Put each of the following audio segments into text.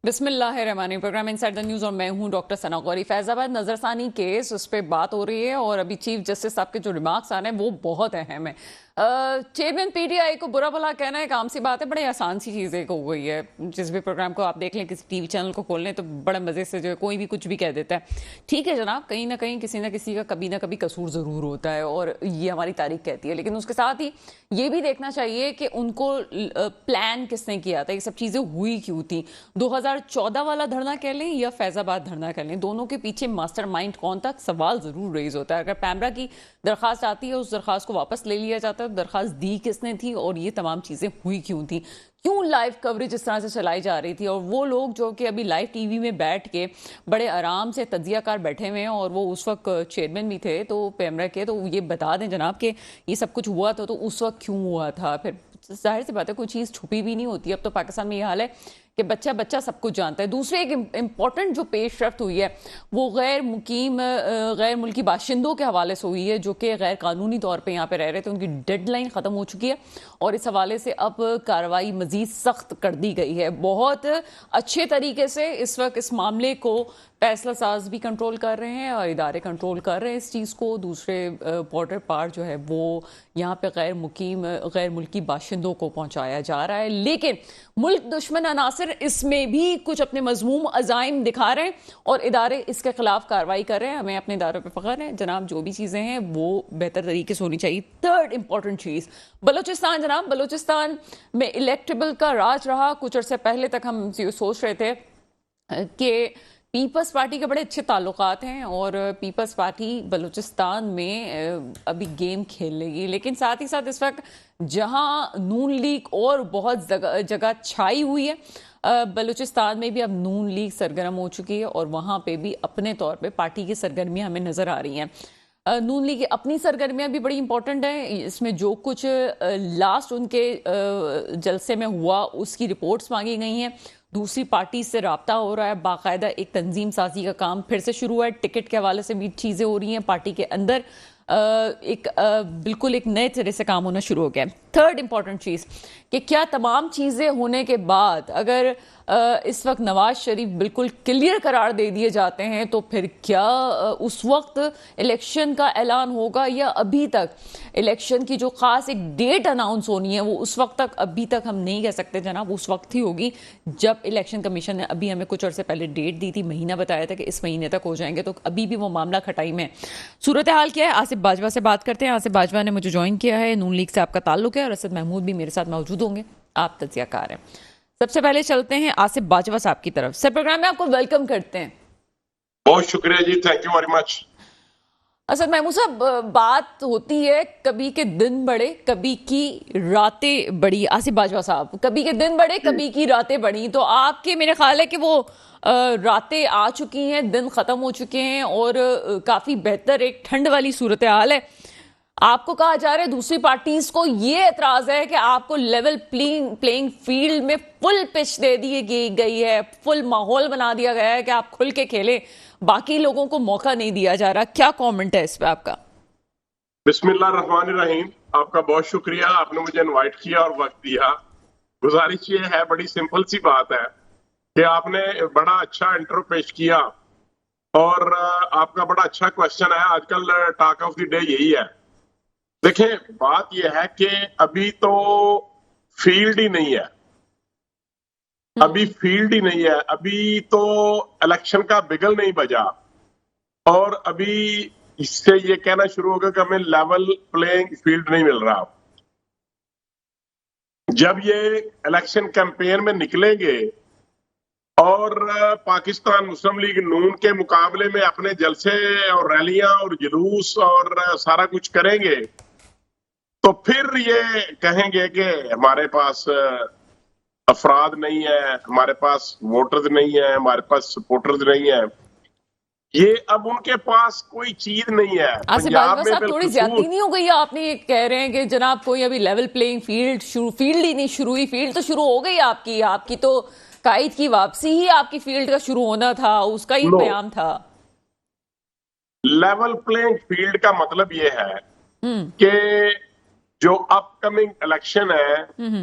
बिस्मिल्लाहिर्रहमानिर्रहीम। Programme inside the news और मैं हूं डॉक्टर सना गौरी। फैजाबाद नजरसानी केस उस पर बात हो रही है और अभी चीफ जस्टिस साहब के जो रिमार्क्स आ रहे हैं वो बहुत अहम है। चेयरमैन पीटीआई को बुरा भला कहना एक आम सी बात है, बड़ी आसान सी चीज एक हो गई है। जिस भी प्रोग्राम को आप देख लें, किसी टीवी चैनल को खोल लें तो बड़े मजे से जो है कोई भी कुछ भी कह देता है। ठीक है जनाब, कहीं ना कहीं किसी ना किसी का कभी ना कभी कसूर जरूर होता है और ये हमारी तारीख कहती है, लेकिन उसके साथ ही ये भी देखना चाहिए कि उनको प्लान किसने किया था, ये सब चीजें हुई क्यों थी। 2014 वाला धरना कह लें या फैजाबाद धरना कह लें, दोनों के पीछे मास्टरमाइंड कौन था, सवाल जरूर रेज होता है। अगर पैमरा की दरखास्त आती है, उस दरखास्त को वापस ले लिया जाता है, दरखास्त दी किसने थी और ये तमाम चीजें हुई क्यों थी, क्यों लाइव कवरेज इस तरह से चलाई जा रही थी। और वो लोग जो कि अभी लाइव टीवी में बैठ के बड़े आराम से तज्जियाकार बैठे हुए हैं और वो उस वक्त चेयरमैन भी थे तो पैमरा के, तो ये बता दें जनाब कि ये सब कुछ हुआ था तो उस वक्त क्यों हुआ था। फिर जाहिर सी बात है कोई चीज़ छुपी भी नहीं होती। अब तो पाकिस्तान में ये हाल है कि बच्चा बच्चा सब कुछ जानता है। दूसरी एक इम्पॉर्टेंट जो पेशरफ्त हुई है वो गैर मुल्की बाशिंदों के हवाले से हुई है, जो कि गैर कानूनी तौर पे यहाँ पे रह रहे थे। उनकी डेडलाइन ख़त्म हो चुकी है और इस हवाले से अब कार्रवाई मज़ीद सख्त कर दी गई है। बहुत अच्छे तरीके से इस वक्त इस मामले को फैसला साज भी कंट्रोल कर रहे हैं और इदारे कंट्रोल कर रहे हैं इस चीज़ को। दूसरे बॉर्डर पार जो है वो यहाँ पे गैर मुल्की बाशिंदों को पहुँचाया जा रहा है, लेकिन मुल्क दुश्मन अनासर इसमें भी कुछ अपने मजमूम अजाइम दिखा रहे हैं और इदारे इसके खिलाफ कार्रवाई कर रहे हैं। हमें अपने इदारों पर फख्र है जनाब, जो भी चीज़ें हैं वो बेहतर तरीके से होनी चाहिए। थर्ड इंपॉर्टेंट चीज़, बलूचिस्तान जनाब, बलूचिस्तान में इलेक्टेबल का राज रहा। कुछ अर्से पहले तक हम ये सोच रहे थे कि पीपल्स पार्टी के बड़े अच्छे ताल्लुकात हैं और पीपल्स पार्टी बलूचिस्तान में अभी गेम खेल लेगी, लेकिन साथ ही साथ इस वक्त जहां नून लीग और बहुत जगह छाई हुई है, बलूचिस्तान में भी अब नून लीग सरगर्म हो चुकी है और वहां पे भी अपने तौर पे पार्टी की सरगर्मियां हमें नजर आ रही हैं। नून लीग की अपनी सरगर्मियां भी बड़ी इंपॉर्टेंट है। इसमें जो कुछ लास्ट उनके जलसे में हुआ उसकी रिपोर्ट्स मांगी गई हैं। दूसरी पार्टी से राब्ता हो रहा है, बाकायदा एक तंजीम साजी का काम फिर से शुरू है। टिकट के हवाले से भी चीज़ें हो रही हैं। पार्टी के अंदर बिल्कुल एक नए तरह से काम होना शुरू हो गया है। थर्ड इंपॉर्टेंट चीज़ कि क्या तमाम चीज़ें होने के बाद अगर इस वक्त नवाज शरीफ बिल्कुल क्लियर करार दे दिए जाते हैं तो फिर क्या उस वक्त इलेक्शन का ऐलान होगा, या अभी तक इलेक्शन की जो खास एक डेट अनाउंस होनी है वो उस वक्त तक अभी तक हम नहीं कह सकते जनाब। उस वक्त ही होगी जब इलेक्शन कमीशन ने अभी हमें कुछ अर्से पहले डेट दी थी, महीना बताया था कि इस महीने तक हो जाएंगे, तो अभी भी वो मामला खटाई में है। सूरत हाल क्या है, आसिफ बाजवा से बात करते हैं। आसिफ बाजवा ने मुझे ज्वाइन किया है, नून लीग से आपका ताल्लुक है और असद महमूद भी मेरे साथ मौजूद होंगे, आप तज्जियाकार हैं। सबसे पहले चलते हैं आसिफ बाजवा साहब की तरफ। सर, प्रोग्राम में आपको वेलकम करते हैं। बहुत शुक्रिया जी, thank you very much. Asad Mahmood साहब, बात होती है कभी के दिन बड़े कभी की रातें बड़ी। आसिफ बाजवा साहब, कभी के दिन बड़े कभी की रातें बड़ी, तो आपके मेरे ख्याल है कि वो रातें आ चुकी हैं, दिन खत्म हो चुके हैं और काफी बेहतर एक ठंड वाली सूरत हाल है। आपको कहा जा रहा है, दूसरी पार्टीज को ये एतराज है कि आपको लेवल प्लेइंग फील्ड में फुल पिच दे दी गई है, फुल माहौल बना दिया गया है कि आप खुल के खेलें, बाकी लोगों को मौका नहीं दिया जा रहा। क्या कमेंट है इस पे आपका? बिस्मिल्लाहिर्रहमानिर्रहीम। आपका बहुत शुक्रिया, आपने मुझे इनवाइट किया और वक्त दिया। गुजारिश ये है, बड़ी सिंपल सी बात है कि आपने बड़ा अच्छा इंट्रो पेश किया और आपका बड़ा अच्छा क्वेश्चन है। आजकल टॉक ऑफ द डे यही है। देखें, बात यह है कि अभी तो फील्ड ही नहीं है, अभी तो इलेक्शन का बिगल नहीं बजा और अभी इससे ये कहना शुरू होगा कि हमें लेवल प्लेइंग फील्ड नहीं मिल रहा। जब ये इलेक्शन कैंपेन में निकलेंगे और पाकिस्तान मुस्लिम लीग नून के मुकाबले में अपने जलसे और रैलियां और जुलूस और सारा कुछ करेंगे, तो फिर ये कहेंगे कि हमारे पास अफराद नहीं है, हमारे पास वोटर्स नहीं है, हमारे पास सपोर्टर्स नहीं है। ये अब उनके पास कोई चीज नहीं है। पंजाब में थोड़ी ज्यादती नहीं हो गई? आपने ये कह रहे हैं कि जनाब कोई अभी लेवल प्लेइंग फील्ड ही नहीं शुरू हुई। फील्ड तो शुरू हो गई आपकी तो कायद की वापसी ही आपकी फील्ड का शुरू होना था, उसका ही बयान था। लेवल प्लेइंग फील्ड का मतलब ये है कि जो अपकमिंग इलेक्शन है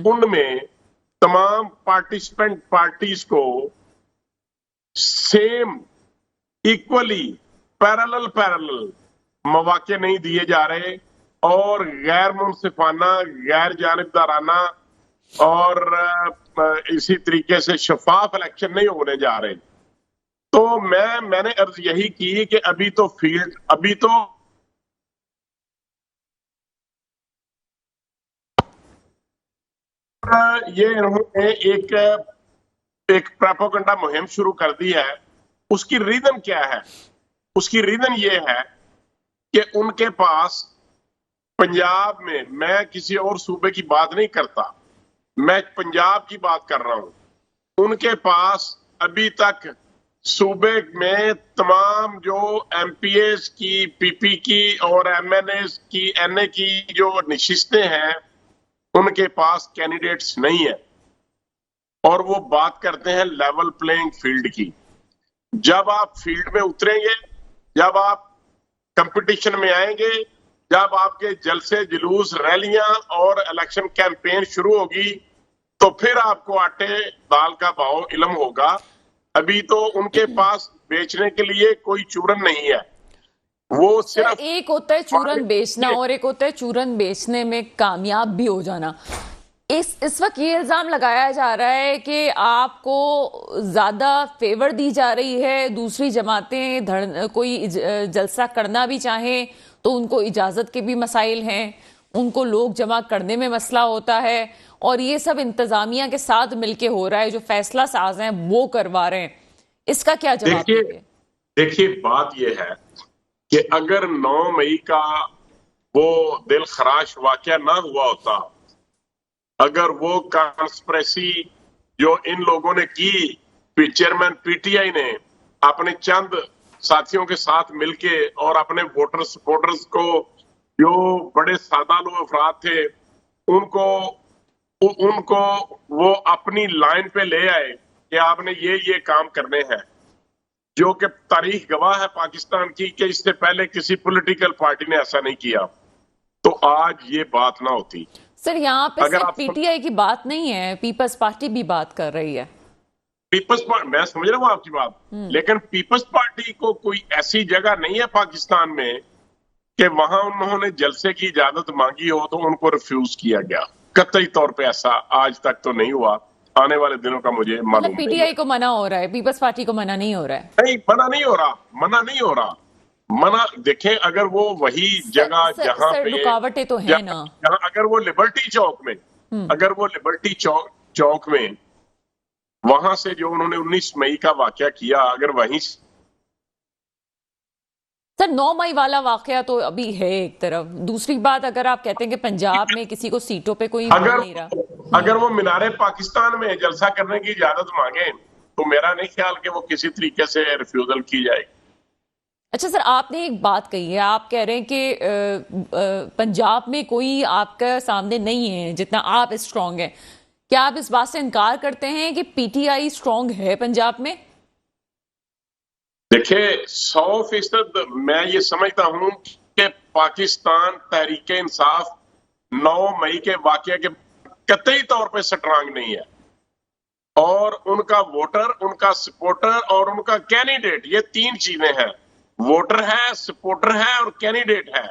उनमें तमाम पार्टिसिपेंट पार्टीज को सेम इक्वली पैरेलल मौके नहीं दिए जा रहे और गैर मुनसिफाना, गैर जानिबदाराना और इसी तरीके से शफाफ इलेक्शन नहीं होने जा रहे। तो मैंने अर्ज यही की कि अभी तो ये इन्होंने एक प्रोपेगेंडा मुहिम शुरू कर दी है। उसकी रीजन क्या है? उसकी रीजन ये है कि उनके पास पंजाब में, मैं किसी और सूबे की बात नहीं करता, मैं पंजाब की बात कर रहा हूं, उनके पास अभी तक सूबे में तमाम जो एमपीएस की, पीपी की और एमएनएस की, एनए की जो नशिस्तें हैं, उनके पास कैंडिडेट्स नहीं है और वो बात करते हैं लेवल प्लेइंग फील्ड की। जब आप फील्ड में उतरेंगे, जब आप कंपटीशन में आएंगे, जब आपके जलसे, जुलूस, रैलियां और इलेक्शन कैंपेन शुरू होगी, तो फिर आपको आटे दाल का भाव इल्म होगा। अभी तो उनके पास बेचने के लिए कोई चूरन नहीं है। वो सिर्फ एक होता है चूरन बेचना और एक होता है चूरन बेचने में कामयाब भी हो जाना। इस वक्त ये इल्जाम लगाया जा रहा है कि आपको ज्यादा फेवर दी जा रही है, दूसरी जमातें कोई जलसा करना भी चाहें तो उनको इजाजत के भी मसाइल हैं, उनको लोग जमा करने में मसला होता है और ये सब इंतजामिया के साथ मिलके हो रहा है, जो फैसला साज हैं वो करवा रहे हैं। इसका क्या जवाब देंगे? देखिए बात ये है कि अगर 9 मई का वो दिल खराश वाकया ना हुआ होता, अगर वो कॉन्स्पिरेसी जो इन लोगों ने की, चेयरमैन पीटीआई ने अपने चंद साथियों के साथ मिलके और अपने वोटर सपोर्टर्स को, जो बड़े सादा लोग अफराद थे, उनको वो अपनी लाइन पे ले आए कि आपने ये काम करने हैं, जो कि तारीख गवाह है पाकिस्तान की कि इससे पहले किसी पॉलिटिकल पार्टी ने ऐसा नहीं किया, तो आज ये बात ना होती। सर यहाँ पे सिर्फ पीटीआई की बात नहीं है, पीपल्स पार्टी भी बात कर रही है। पीपल्स पार्टी, मैं समझ रहा हूँ आपकी बात, लेकिन पीपल्स पार्टी को कोई ऐसी जगह नहीं है पाकिस्तान में कि वहां उन्होंने जलसे की इजाजत मांगी हो तो उनको रिफ्यूज किया गया। कतई तौर पे ऐसा आज तक तो नहीं हुआ। आने वाले दिनों का मुझे मालूम। पीटीआई को मना हो रहा है, पीपल्स पार्टी को मना नहीं हो रहा है। नहीं, मना नहीं हो रहा। मना देखें, अगर वो वही जगह जहां पे रुकावटें तो है ना, अगर वो लिबर्टी चौक में वहां से जो उन्होंने 19 मई का वाकया किया, अगर वहीं सर 9 मई वाला वाकया तो अभी है एक तरफ, दूसरी बात अगर आप कहते हैं कि पंजाब में किसी को सीटों पे कोई नहीं रहा, अगर वो मीनारे पाकिस्तान में जलसा करने की इजाजत मांगे तो मेरा नहीं ख्याल कि वो किसी तरीके से रिफ्यूजल की जाएगी। अच्छा सर, आपने एक बात कही है, आप कह रहे हैं कि पंजाब में कोई आपका सामने नहीं है जितना आप स्ट्रांग हैं। क्या आप इस बात से इनकार करते हैं कि पीटीआई स्ट्रांग है पंजाब में? देखिए 100% मैं ये समझता हूं कि पाकिस्तान तहरीक इंसाफ 9 मई के वाकये के कतई तौर पे स्ट्रांग नहीं है और उनका वोटर, उनका सपोर्टर और उनका कैंडिडेट, ये 3 चीजें हैं। वोटर है, सपोर्टर है और कैंडिडेट है।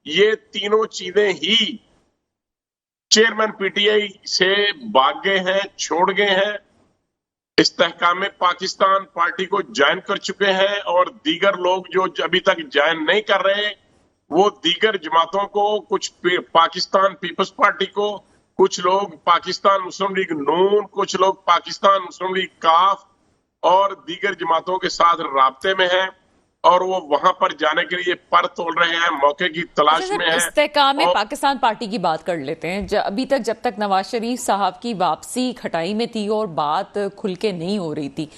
ये तीनों चीजें ही चेयरमैन पीटीआई से भाग गए हैं, छोड़ गए हैं, इस्तेहकाम पाकिस्तान पार्टी को ज्वाइन कर चुके हैं और दीगर लोग जो अभी तक ज्वाइन नहीं कर रहे, वो दीगर जमातों को, कुछ पाकिस्तान पीपल्स पार्टी को, कुछ लोग पाकिस्तान मुस्लिम लीग नून, कुछ लोग पाकिस्तान मुस्लिम लीग काफ और दीगर जमातों के साथ राब्ते में हैं और वो वहां पर जाने के लिए पर तोड़ रहे हैं, मौके की तलाश में है। इस्तेहकाम पाकिस्तान पार्टी की बात कर लेते हैं। अभी तक जब तक नवाज शरीफ साहब की वापसी खटाई में थी और बात खुल के नहीं हो रही थी,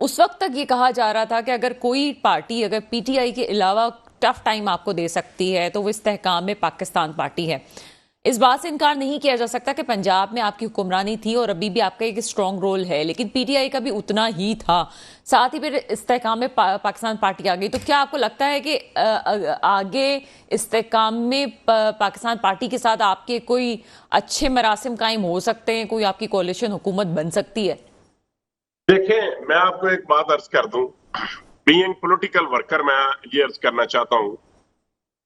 उस वक्त तक ये कहा जा रहा था कि अगर कोई पार्टी अगर पीटीआई के अलावा टफ टाइम आपको दे सकती है तो वो इस्तेहकाम पाकिस्तान पार्टी है। इस बात से इनकार नहीं किया जा सकता कि पंजाब में आपकी हुक्मरानी थी और अभी भी आपका एक स्ट्रांग रोल है, लेकिन पीटीआई का भी उतना ही था। साथ ही फिर इस्तेहकाम में पाकिस्तान पार्टी आ गई, तो क्या आपको लगता है कि आगे इस्तेहकाम में पाकिस्तान पार्टी के साथ आपके कोई अच्छे मरासिम कायम हो सकते हैं, कोई आपकी कोalition हुकूमत बन सकती है? देखें, मैं आपको एक बात अर्ज कर दूं बीइंग पॉलिटिकल वर्कर मैं ये अर्ज करना चाहता हूं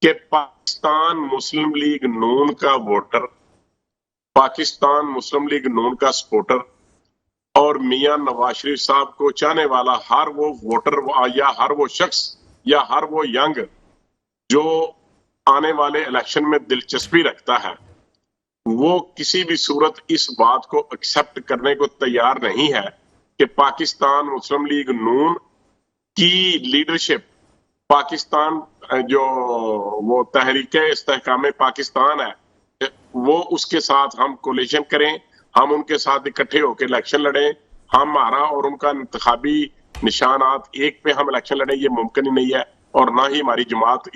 कि पाकिस्तान मुस्लिम लीग नून का वोटर, पाकिस्तान मुस्लिम लीग नून का सपोर्टर और मियां नवाज शरीफ साहब को चाहने वाला हर वो वोटर या हर वो शख्स या हर वो यंग जो आने वाले इलेक्शन में दिलचस्पी रखता है, वो किसी भी सूरत इस बात को एक्सेप्ट करने को तैयार नहीं है कि पाकिस्तान मुस्लिम लीग नून की लीडरशिप, पाकिस्तान जो वो तहरीके इस्तेहकाम पाकिस्तान है, वो उसके साथ हम कोलिशन करें, हम उनके साथ इकट्ठे होकर इलेक्शन लड़ें, हमारा और उनका इंतखाबी निशानात एक पे हम इलेक्शन लड़ें, ये मुमकिन ही नहीं है। और ना ही हमारी जमात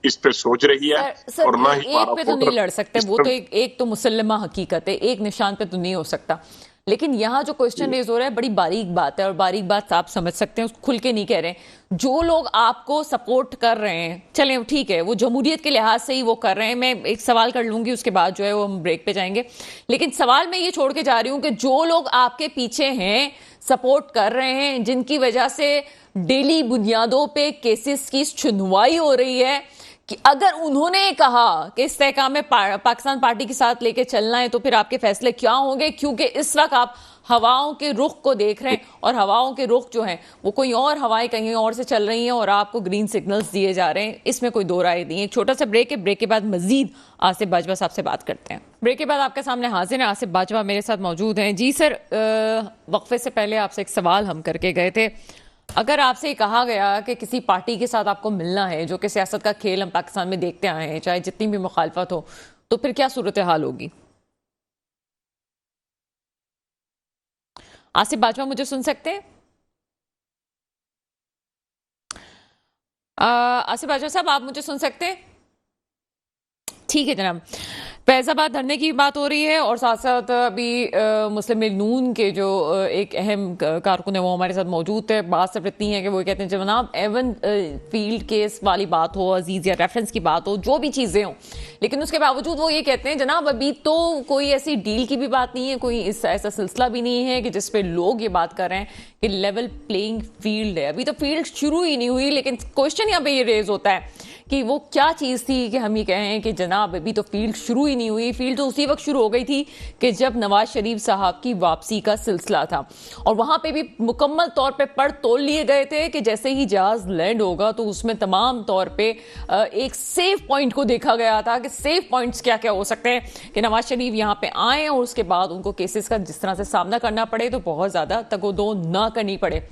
इस पे सोच रही है सर, और ना ही एक पे तो नहीं लड़ सकते, वो तो एक तो मुसल्लमा हकीकत है, एक निशान पे तो नहीं हो सकता। लेकिन यहाँ जो क्वेश्चन रेज हो रहा है बड़ी बारीक बात है, और बारीक बात आप समझ सकते हैं, खुल के नहीं कह रहे हैं। जो लोग आपको सपोर्ट कर रहे हैं, चलें ठीक है, वो जमहूरियत के लिहाज से ही वो कर रहे हैं। मैं एक सवाल कर लूंगी, उसके बाद जो है वो हम ब्रेक पे जाएंगे। लेकिन सवाल मैं ये छोड़ के जा रही हूं कि जो लोग आपके पीछे हैं, सपोर्ट कर रहे हैं, जिनकी वजह से डेली बुनियादों पे केसेस की सुनवाई हो रही है, कि अगर उन्होंने कहा कि इस्तेहकाम में पाकिस्तान पार्टी के साथ लेके चलना है, तो फिर आपके फैसले क्या होंगे? क्योंकि इस वक्त आप हवाओं के रुख को देख रहे हैं, और हवाओं के रुख जो हैं वो कोई और हवाएं कहीं और से चल रही हैं, और आपको ग्रीन सिग्नल्स दिए जा रहे हैं। इसमें कोई दो राय नहीं है। एक छोटा सा ब्रेक है, ब्रेक के बाद मजीद आसिफ बाजवा साहब से बात करते हैं। ब्रेक के बाद आपके सामने हाजिर है आसिफ बाजवा, मेरे साथ मौजूद हैं। जी सर, वक्फे से पहले आपसे एक सवाल हम करके गए थे। अगर आपसे कहा गया कि किसी पार्टी के साथ आपको मिलना है, जो कि सियासत का खेल हम पाकिस्तान में देखते आए हैं, चाहे जितनी भी मुखालफत हो, तो फिर क्या सूरत हाल होगी? आसिफ बाजवा मुझे सुन सकते हैं? आसिफ बाजवा साहब, आप मुझे सुन सकते हैं? ठीक है जनाब। फैजाबाद धरने की बात हो रही है, और साथ साथ अभी मुस्लिम लीग नून के जो एक अहम कारकुन है वो हमारे साथ मौजूद है। बात सिर्फ इतनी है कि वो कहते हैं जनाब एवन फील्ड केस वाली बात हो, अजीज या रेफरेंस की बात हो, जो भी चीज़ें हों, लेकिन उसके बावजूद वो ये कहते हैं जनाब अभी तो कोई ऐसी डील की भी बात नहीं है, कोई ऐसा सिलसिला भी नहीं है कि जिस पे लोग ये बात कर रहे हैं कि लेवल प्लेइंग फील्ड है। अभी तो फील्ड शुरू ही नहीं हुई, लेकिन क्वेश्चन यहाँ पे ये रेज होता है कि वो क्या चीज़ थी कि हम ये कहें कि जनाब अभी तो फील्ड शुरू ही नहीं हुई। फील्ड तो उसी वक्त शुरू हो गई थी कि जब नवाज शरीफ साहब की वापसी का सिलसिला था, और वहां पे भी मुकम्मल तौर पे पढ़ तोल लिए गए थे कि जैसे ही जहाज लैंड होगा तो उसमें तमाम तौर पे एक सेफ पॉइंट को देखा गया था कि सेफ पॉइंट्स क्या क्या हो सकते हैं कि नवाज शरीफ यहाँ पे आए और उसके बाद उनको केसेस का जिस तरह से सामना करना पड़े तो बहुत ज्यादा तगोदो ना करनी पड़े।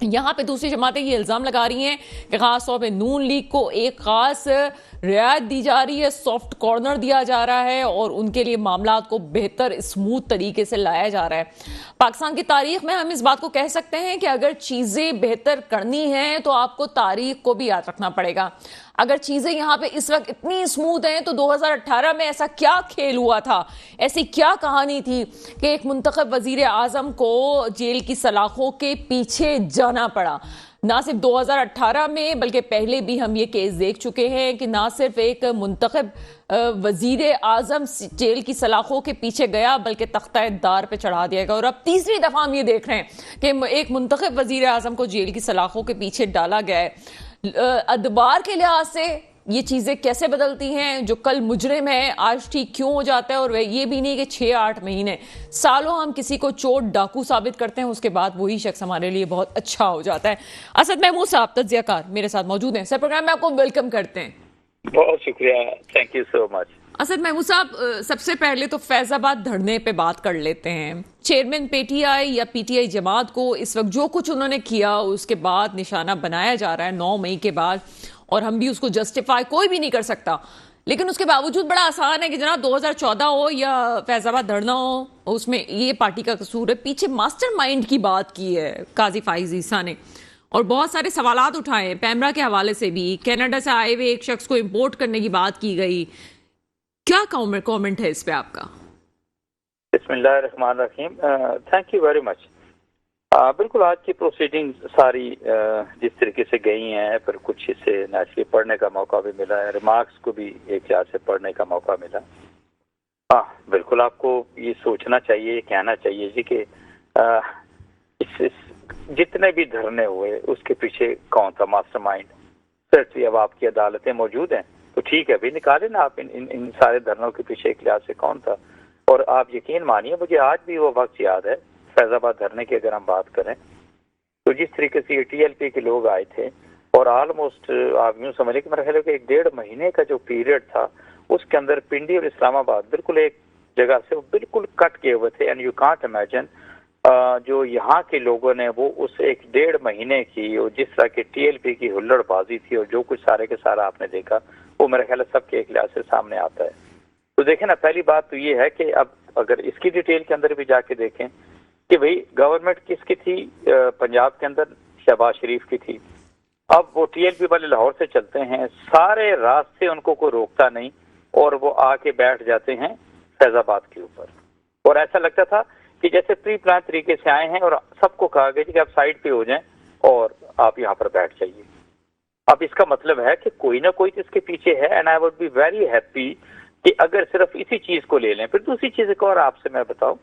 यहाँ पे दूसरी जमातें ये इल्ज़ाम लगा रही हैं कि खास तौर पे नून लीग को एक खास रियायत दी जा रही है, सॉफ्ट कॉर्नर दिया जा रहा है, और उनके लिए मामला को बेहतर स्मूथ तरीके से लाया जा रहा है। पाकिस्तान की तारीख में हम इस बात को कह सकते हैं कि अगर चीज़ें बेहतर करनी हैं तो आपको तारीख को भी याद रखना पड़ेगा। अगर चीजें यहाँ पे इस वक्त इतनी स्मूथ हैं तो 2018 में ऐसा क्या खेल हुआ था, ऐसी क्या कहानी थी कि एक मुंतखब वजीर आजम को जेल की सलाखों के पीछे जाना पड़ा? ना सिर्फ 2018 में बल्कि पहले भी हम ये केस देख चुके हैं कि ना सिर्फ एक मुंतखब वजीर आजम जेल की सलाखों के पीछे गया बल्कि तख्ता दार पे चढ़ा दिया गया, और अब तीसरी दफा हम ये देख रहे हैं कि एक मुंतखब वजीर आजम को जेल की सलाखों के पीछे डाला गया है। अदबार के लिहाज से ये चीजें कैसे बदलती हैं? जो कल मुजरिम है आज ठीक क्यों हो जाता है? और वह ये भी नहीं कि 6-8 महीने सालों हम किसी को चोर डाकू साबित करते हैं, उसके बाद वही शख्स हमारे लिए बहुत अच्छा हो जाता है। असद महमूद साहब तज्जियाकार मेरे साथ मौजूद हैं। सर, प्रोग्राम में आपको वेलकम करते हैं। बहुत शुक्रिया, thank you so much. Asad Mahmood साहब, सबसे पहले तो फैजाबाद धरने पे बात कर लेते हैं। चेयरमैन पीटीआई या पीटीआई जमात को इस वक्त जो कुछ उन्होंने किया उसके बाद निशाना बनाया जा रहा है 9 मई के बाद, और हम भी उसको जस्टिफाई कोई भी नहीं कर सकता, लेकिन उसके बावजूद बड़ा आसान है कि जनाब 2014 हो या फैजाबाद धरना हो, उसमें ये पार्टी का कसूर है। पीछे मास्टरमाइंड की बात की है काजी फाइज ईसा ने, और बहुत सारे सवालात उठाए हैं पैमरा के हवाले से भी। कनाडा से आए हुए एक शख्स को इंपोर्ट करने की बात की गई। क्या कमेंट है इस पे आपका? बिस्मिल्लाहिर्रहमानिर्रहीम, थैंक यू वेरी मच। बिल्कुल, आज की प्रोसीडिंग सारी जिस तरीके से गई हैं, पर कुछ इससे नेचुरली पढ़ने का मौका भी मिला है, रिमार्क्स को भी एक चार से पढ़ने का मौका मिला। बिल्कुल आपको ये सोचना चाहिए, ये कहना चाहिए जी कि इस जितने भी धरने हुए उसके पीछे कौन था मास्टरमाइंड? सर्च अब आपकी अदालतें मौजूद हैं तो ठीक है, भी निकाले ना आप इन सारे धरनों के पीछे एक लिहाज से कौन था। और आप यकीन मानिए, मुझे आज भी वो वक्त याद है फैजाबाद धरने की अगर हम बात करें तो जिस तरीके से ये TLP के लोग आए थे और ऑलमोस्ट आप यूँ समझ लें कि मेरे ख्याल है कि 1.5 महीने का जो पीरियड था उसके अंदर पिंडी और इस्लामाबाद बिल्कुल एक जगह से वो बिल्कुल कट किए हुए थे। एंड यू कांट इमेजिन जो यहाँ के लोगों ने वो उस 1.5 महीने की और जिस तरह की TLP की हुल्लड़बाजी थी और जो कुछ सारे के सारा आपने देखा वो मेरे ख्याल है सबके एक लिहाज से सामने आता है। तो देखें ना, पहली बात तो ये है कि अब अगर इसकी डिटेल के अंदर भी जाके देखें कि भाई गवर्नमेंट किसकी थी पंजाब के अंदर, शहबाज शरीफ की थी। अब वो TLP वाले लाहौर से चलते हैं, सारे रास्ते उनको कोई रोकता नहीं और वो आके बैठ जाते हैं फैजाबाद के ऊपर। और ऐसा लगता था कि जैसे प्री प्लान तरीके से आए हैं और सबको कहा गया कि आप साइड पे हो जाएं और आप यहाँ पर बैठ जाइए। अब इसका मतलब है कि कोई ना कोई तो इसके पीछे है। And I would be very happy कि अगर सिर्फ इसी चीज को ले लें। फिर दूसरी चीज एक और आपसे मैं बताऊं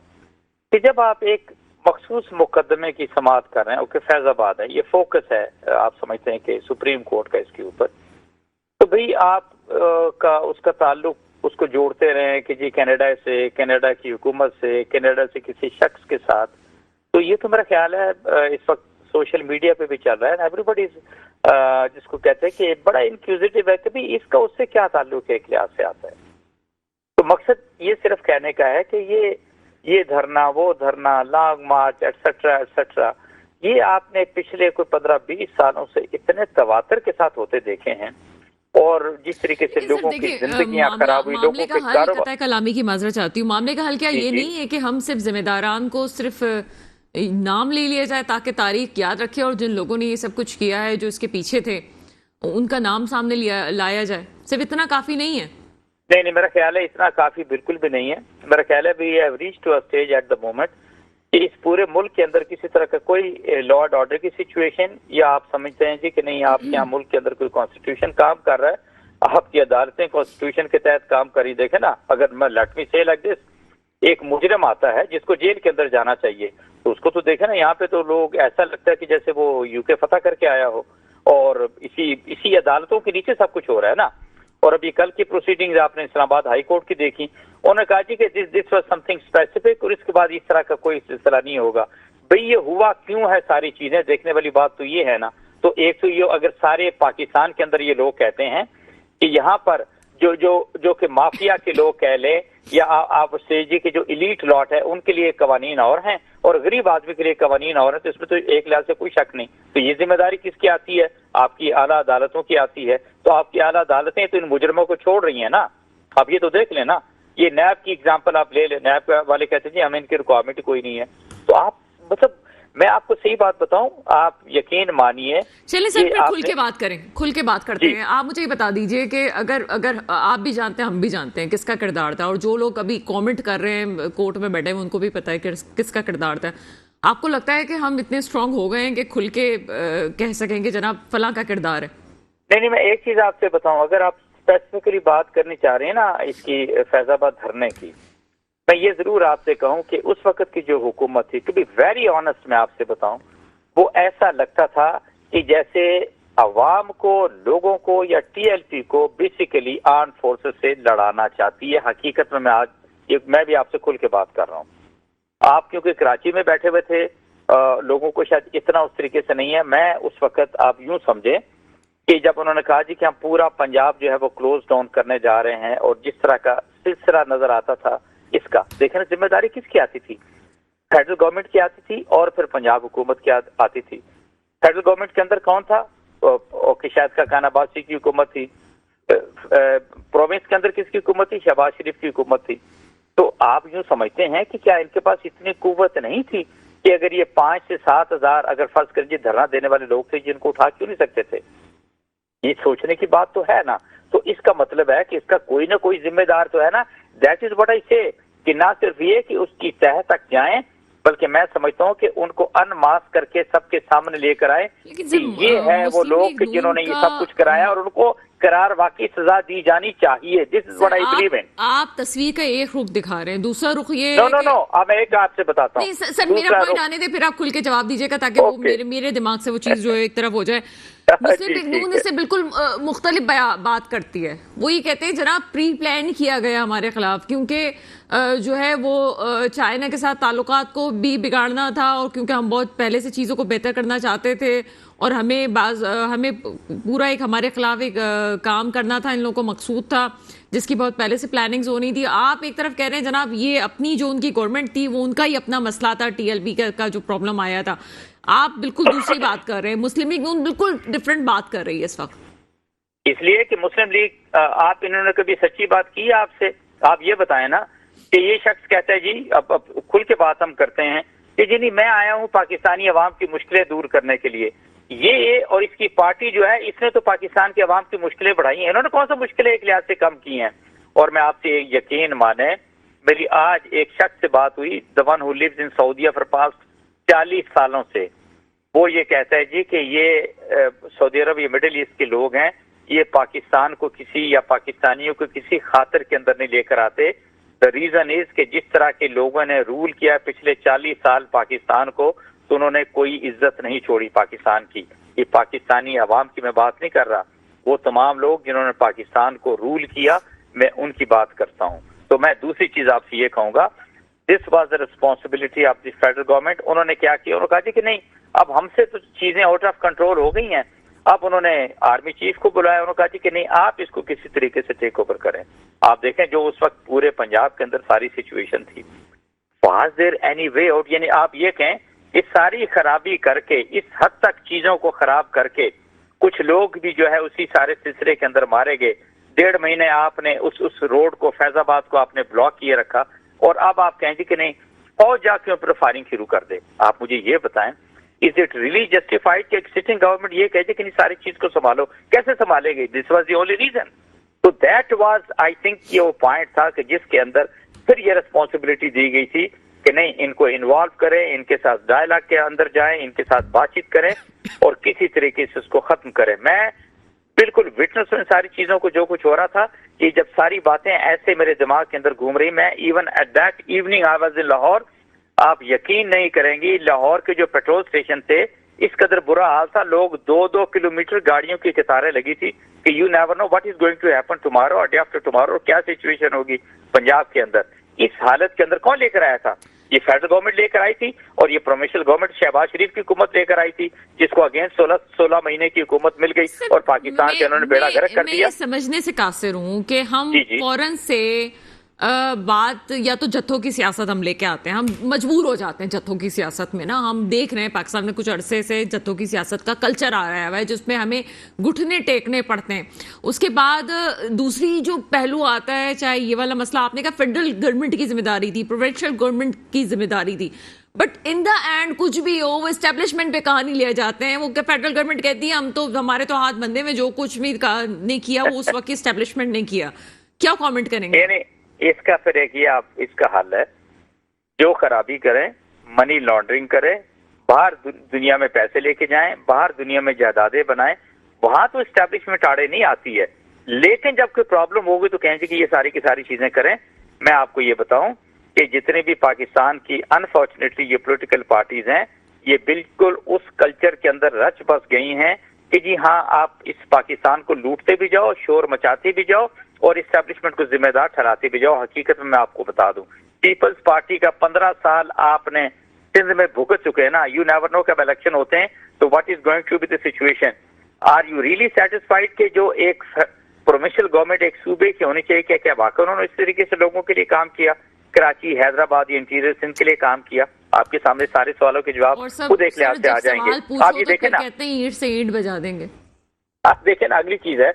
कि जब आप एक मखसूस मुकदमे की समाअत कर रहे हैं, ओके फैजाबाद है, ये फोकस है, आप समझते हैं कि सुप्रीम कोर्ट का इसके ऊपर, तो भाई आप का उसका ताल्लुक उसको जोड़ते रहे कि जी कनाडा से, कनाडा की हुकूमत से, कनाडा से किसी शख्स के साथ, तो ये तो मेरा ख्याल है इस वक्त सोशल मीडिया पे भी चल रहा है। एवरीबॉडी जिसको कहते हैं कि बड़ा इंक्यूजिटिव है कि भाई इसका उससे क्या ताल्लुक है, एक लिहाज से आता है। तो मकसद ये सिर्फ कहने का है कि ये धरना, वो धरना, लॉन्ग मार्च एटसेट्रा एटसेट्रा, ये आपने पिछले कोई 15-20 सालों से इतने तवातर के साथ होते देखे हैं। और जिस तरीके से लोगों की जिंदगियां खराब हुई, लोगों के कारोबार, कलामी की माजरत चाहती हूँ, मामले का हल क्या ये नहीं है कि हम सिर्फ जिम्मेदारान को सिर्फ नाम ले लिया जाए ताकि तारीख याद रखे और जिन लोगों ने ये सब कुछ किया है, जो इसके पीछे थे, उनका नाम सामने लाया जाए, सिर्फ इतना काफी नहीं है? नहीं, मेरा ख्याल है इतना काफी बिल्कुल भी नहीं है। मेरा ख्याल है we have reached to a stage at the moment कि इस पूरे मुल्क के अंदर किसी तरह का कोई लॉ एंड ऑर्डर की सिचुएशन, या आप समझते हैं जी कि नहीं आपके यहाँ मुल्क के अंदर कोई कॉन्स्टिट्यूशन काम कर रहा है, आपकी अदालतें कॉन्स्टिट्यूशन के तहत काम करी। देखे ना, अगर मैं लेट मी से लाइक दिस, एक मुजरिम आता है जिसको जेल के अंदर जाना चाहिए तो उसको तो देखे ना, यहाँ पे तो लोग ऐसा लगता है कि जैसे वो UK फतह करके आया हो और इसी अदालतों के नीचे सब कुछ हो रहा है ना। और अभी कल की प्रोसीडिंग्स आपने इस्लामाबाद हाई कोर्ट की देखी, उन्होंने कहा जी कि दिस वाज समथिंग स्पेसिफिक और इसके बाद इस तरह का कोई सिलसिला नहीं होगा। भाई ये हुआ क्यों है, सारी चीजें देखने वाली बात तो ये है ना। तो एक तो ये, अगर सारे पाकिस्तान के अंदर ये लोग कहते हैं कि यहाँ पर जो कि माफिया के लोग कह लें या आप जी के जो इलीट लॉट है उनके लिए कवानीन और हैं और गरीब आदमी के लिए कवानीन और हैं, तो इसमें तो एक लिहाज से कोई शक नहीं। तो ये जिम्मेदारी किसकी आती है? आपकी आला अदालतों की आती है। तो आपकी आला अदालतें तो इन मुजरमों को छोड़ रही हैं ना। आप ये तो देख लें ना, ये नैब की एग्जांपल आप ले लें, नैब वाले कहते हैं जी हमें इनकी रिक्वायरमेंट कोई नहीं है। तो आप मतलब मैं आपको सही बात बताऊं, आप यकीन मानिए। चलिए सर, फिर खुल के बात करें, खुल के बात करते हैं। आप मुझे ये बता दीजिए कि अगर आप भी जानते हैं, हम भी जानते हैं किसका किरदार था, और जो लोग अभी कमेंट कर रहे हैं कोर्ट में बैठे हैं उनको भी पता है कि किसका किरदार था। आपको लगता है कि हम इतने स्ट्रांग हो गए हैं कि खुल के कह सकेंगे जनाब फलां का किरदार है? नहीं, मैं एक चीज आपसे बताऊं, अगर आप स्पेसिफिकली बात करनी चाह रहे हैं ना इसकी फैजाबाद धरने की, मैं ये जरूर आपसे कहूं कि उस वक्त की जो हुकूमत थी, टू बी वेरी ऑनेस्ट मैं आपसे बताऊं, वो ऐसा लगता था कि जैसे अवाम को, लोगों को या TLP को बेसिकली आर्म फोर्सेस से लड़ाना चाहती है। हकीकत में मैं भी आपसे खुल के बात कर रहा हूँ। आप क्योंकि कराची में बैठे हुए थे, लोगों को शायद इतना उस तरीके से नहीं है। मैं उस वक्त आप यूं समझे कि जब उन्होंने कहा जी कि हम पूरा पंजाब जो है वो क्लोज डाउन करने जा रहे हैं और जिस तरह का सिलसिला नजर आता था इसका, देखना जिम्मेदारी किसकी आती थी? फेडरल गवर्नमेंट की आती थी और फिर पंजाब हुकूमत की आती थी। फेडरल गवर्नमेंट के अंदर कौन था? ओके, शायद का खान अब्बासी की हुकूमत थी। प्रोविंस के अंदर किसकी हुकूमत थी? शहबाज शरीफ की हुकूमत थी। तो आप यूं समझते हैं कि क्या इनके पास इतनी कुव्वत नहीं थी कि अगर ये 5 से 7 हजार अगर फर्ज करिए धरना देने वाले लोग थे, जिनको उठा क्यों नहीं सकते थे? ये सोचने की बात तो है ना। तो इसका मतलब है कि इसका कोई ना कोई जिम्मेदार तो है ना। दैट इज व्हाट आई से, कि ना सिर्फ ये कि उसकी तह तक जाएं, बल्कि मैं समझता हूँ कि उनको अनमास्क करके सबके सामने लेकर आए कि ये है वो लोग कि जिन्होंने ये सब कुछ कराया और उनको करार वाकई सजा दी जानी चाहिए। This is what I believe in. आप तस्वीर का एक रुख दिखा रहे हैं, दूसरा रुख ये नो नो नो, अब मैं एक आपसे बताता हूँ। नहीं सर, मेरा पॉइंट आने दे, फिर आप खुल के जवाब दीजिएगा ताकि वो मेरे दिमाग से वो चीज जो है एक तरफ हो जाए। मुस्लिम लीग नून इससे बिल्कुल मुख्तलिफ बात करती है। वो ये कहते हैं जनाब प्री प्लान किया गया हमारे खिलाफ, क्योंकि जो है वो चाइना के साथ ताल्लुकात को भी बिगाड़ना था, और क्योंकि हम बहुत पहले से चीज़ों को बेहतर करना चाहते थे और हमें पूरा एक हमारे खिलाफ एक काम करना था, इन लोगों को मकसूद था जिसकी बहुत पहले से प्लानिंग्स होनी थी। आप एक तरफ कह रहे हैं जनाब ये अपनी जो उनकी गवर्नमेंट थी वो उनका ही अपना मसला था, टीएलबी का जो प्रॉब्लम आया था। आप बिल्कुल दूसरी बात कर रहे हैं, मुस्लिम लीग नून बिल्कुल डिफरेंट बात कर रही है इस वक्त। इसलिए कि मुस्लिम लीग आप इन्होंने कभी सच्ची बात की है आपसे? आप ये बताएं ना कि ये शख्स कहता है जी, अब खुल के बात हम करते हैं कि जी नहीं, मैं आया हूं पाकिस्तानी अवाम की मुश्किलें दूर करने के लिए। ये और इसकी पार्टी जो है इसने तो पाकिस्तान की अवाम की मुश्किलें बढ़ाई हैं। इन्होंने कौन सा मुश्किलें एक लिहाज से कम की हैं? और मैं आपसे यकीन माने, मेरी आज एक शख्स से बात हुई, the one who lives in सऊदीया फॉर पास्ट 40 सालों से। वो ये कहता है जी कि ये सऊदी अरब, ये मिडिल ईस्ट के लोग हैं, ये पाकिस्तान को किसी या पाकिस्तानियों को किसी खातिर के अंदर नहीं लेकर आते। द रीजन इज कि जिस तरह के लोगों ने रूल किया पिछले 40 साल पाकिस्तान को, तो उन्होंने कोई इज्जत नहीं छोड़ी पाकिस्तान की। ये पाकिस्तानी अवाम की मैं बात नहीं कर रहा, वो तमाम लोग जिन्होंने पाकिस्तान को रूल किया, मैं उनकी बात करता हूँ। तो मैं दूसरी चीज आपसे ये कहूंगा, this was the responsibility of the federal government. उन्होंने क्या किया? उन्होंने कहा जी कि नहीं, अब हमसे तो चीजें आउट ऑफ कंट्रोल हो गई हैं। अब उन्होंने आर्मी चीफ को बुलाया, उन्होंने कहा जी कि नहीं, आप इसको किसी तरीके से टेक ओवर करें। आप देखें जो उस वक्त पूरे पंजाब के अंदर सारी सिचुएशन थी, was there any way out? यानी आप ये कहें इस सारी खराबी करके, इस हद तक चीजों को खराब करके, कुछ लोग भी जो है उसी सारे सिलसिले के अंदर मारे गए। 1.5 महीने आपने उस रोड को, फैजाबाद को आपने ब्लॉक किए रखा, और अब आप कहें कि नहीं फौज जाके ऊपर फायरिंग शुरू कर दे। आप मुझे ये बताएं, इज इट रियली जस्टिफाइड कि सिटिंग गवर्नमेंट ये कहते कि नहीं सारी चीज को संभालो? कैसे संभालेगी? This was the only reason. तो दैट वाज, आई थिंक, ये वो पॉइंट था कि जिसके अंदर फिर ये रिस्पॉन्सिबिलिटी दी गई थी कि नहीं, इनको इन्वॉल्व करें, इनके साथ डायलॉग के अंदर जाएं, इनके साथ बातचीत करें और किसी तरीके से उसको खत्म करें। मैं बिल्कुल विटनेस हूं इन सारी चीजों को, जो कुछ हो रहा था, कि जब सारी बातें ऐसे मेरे दिमाग के अंदर घूम रही, मैं even at that evening I was in Lahore. आप यकीन नहीं करेंगी, लाहौर के जो पेट्रोल स्टेशन थे, इस कदर बुरा हाल था, लोग 2-2 किलोमीटर गाड़ियों की कतारें लगी थी कि you never know what is going to happen tomorrow और डे आफ्टर टुमारो, क्या सिचुएशन होगी पंजाब के अंदर। इस हालत के अंदर कौन लेकर आया था? ये फेडरल गवर्नमेंट लेकर आई थी, और ये प्रोविंशियल गवर्नमेंट शहबाज शरीफ की हुकूमत लेकर आई थी, जिसको अगेंस्ट 16 महीने की हुकूमत मिल गई और पाकिस्तान के उन्होंने बेड़ा गर्क कर दिया। मैं समझने से कासिर हूँ कि हम फौरन से बात या तो जत्थों की सियासत हम लेके आते हैं, हम मजबूर हो जाते हैं जत्थों की सियासत में ना। हम देख रहे हैं पाकिस्तान में कुछ अरसे से जत्थों की सियासत का कल्चर आ रहा है जिसमें हमें घुटने टेकने पड़ते हैं। उसके बाद दूसरी जो पहलू आता है, चाहे ये वाला मसला आपने कहा फेडरल गवर्नमेंट की जिम्मेदारी थी, प्रोविंशियल गवर्नमेंट की जिम्मेदारी थी, बट इन द एंड कुछ भी हो, वो एस्टेब्लिशमेंट पे कहानी ले जाते हैं। वो फेडरल गवर्नमेंट कहती है हम तो, हमारे तो हाथ बंधे में, जो कुछ भी नहीं किया वो उस वक्त एस्टेब्लिशमेंट ने किया। क्या कॉमेंट करेंगे? इसका फिर एक ही आप इसका हल है, जो खराबी करें, मनी लॉन्ड्रिंग करें, बाहर दुनिया में पैसे लेके जाएं, बाहर दुनिया में जायदादें बनाएं, वहां तो एस्टेब्लिशमेंट आड़े नहीं आती है। लेकिन जब कोई प्रॉब्लम होगी तो कहेंगे कि ये सारी की सारी चीजें करें। मैं आपको ये बताऊं कि जितने भी पाकिस्तान की अनफॉर्चुनेटली ये पॉलिटिकल पार्टीज हैं, ये बिल्कुल उस कल्चर के अंदर रच बस गई हैं कि जी हाँ, आप इस पाकिस्तान को लूटते भी जाओ, शोर मचाते भी जाओ और इस्टेब्लिशमेंट को जिम्मेदार ठहराते भी जाओ। हकीकत में मैं आपको बता दूं, पीपल्स पार्टी का 15 साल आपने सिंध में भुगत चुके हैं ना। यू नेवर नो कब इलेक्शन होते हैं तो what is going to be the situation. Are you really satisfied कि जो एक प्रोविंशियल गवर्नमेंट एक सूबे की होनी चाहिए, क्या वाकई उन्होंने इस तरीके से लोगों के लिए काम किया? कराची, हैदराबाद, इंटीरियर सिंध के लिए काम किया? आपके सामने सारे सवालों के जवाब खुद एक लिहाज से आ जाएंगे। आप ये देखें ना, कहते हैं ईंट से ईंट बजा देंगे। आप देखें ना, अगली चीज है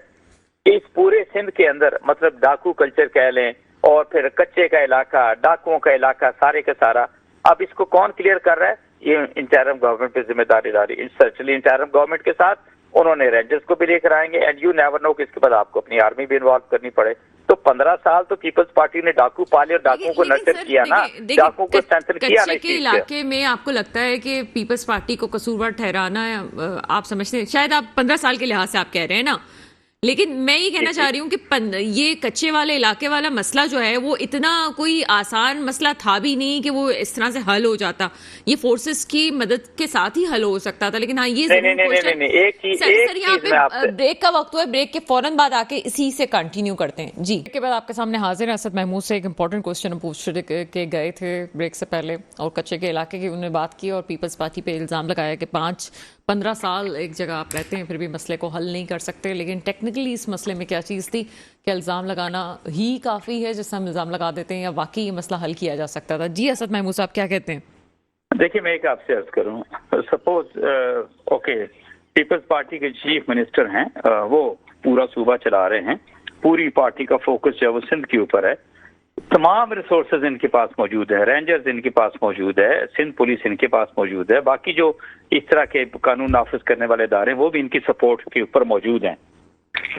कि इस पूरे सिंध के अंदर मतलब डाकू कल्चर कह लें और फिर कच्चे का इलाका, डाकुओं का इलाका, सारे का सारा, अब इसको कौन क्लियर कर रहा है? ये इंटरिम गवर्नमेंट पे जिम्मेदारी डाली। सर्चली इंटरिम गवर्नमेंट के साथ उन्होंने रेंजर्स को भी लेकर आएंगे एंड यू नेवर नो कि इसके बाद आपको अपनी आर्मी भी इन्वॉल्व करनी पड़े। तो 15 साल तो पीपल्स पार्टी ने डाकू पाले और डाकुओं को नर्चर किया ना, डाकुओं को स्ट्रेंथन किया ना। कच्चे इलाके में आपको लगता है कि पीपल्स पार्टी को कसूरवार ठहराना, आप समझते हैं? शायद आप 15 साल के लिहाज से आप कह रहे हैं ना, लेकिन मैं ये कहना चाह रही हूँ कि ये कच्चे वाले इलाके वाला मसला जो है वो इतना कोई आसान मसला था भी नहीं कि वो इस तरह से हल हो जाता। ये फोर्सेस की मदद के साथ ही हल हो सकता था। लेकिन हाँ, ये सर यहाँ पे ब्रेक का वक्त हुआ है, ब्रेक के फौरन बाद आके इसी से कंटिन्यू करते हैं जी। के बाद आपके सामने हाजिर है असद महमूद से। एक इंपॉर्टेंट क्वेश्चन पूछ के गए थे ब्रेक से पहले और कच्चे के इलाके की उन्होंने बात की और पीपल्स पार्टी पे इल्ज़ाम लगाया कि 5-15 साल एक जगह आप रहते हैं फिर भी मसले को हल नहीं कर सकते। लेकिन टेक्निकली इस मसले में क्या चीज़ थी कि इल्ज़ाम लगाना ही काफ़ी है जिससे हम इल्ज़ाम लगा देते हैं, या वाकई ये मसला हल किया जा सकता था? जी असद महमूद साहब क्या कहते हैं? देखिए, मैं एक आपसे अर्ज करूं, सपोज ओके पीपल्स पार्टी के चीफ मिनिस्टर हैं, वो पूरा सूबा चला रहे हैं, पूरी पार्टी का फोकस जो है वो सिंध के ऊपर है, तमाम रिसोर्सेज इनके पास मौजूद है, रेंजर्स इनके पास मौजूद है, सिंध पुलिस इनके पास मौजूद है, बाकी जो इस तरह के कानून नाफिज करने वाले इदारे वो भी इनकी सपोर्ट के ऊपर मौजूद हैं।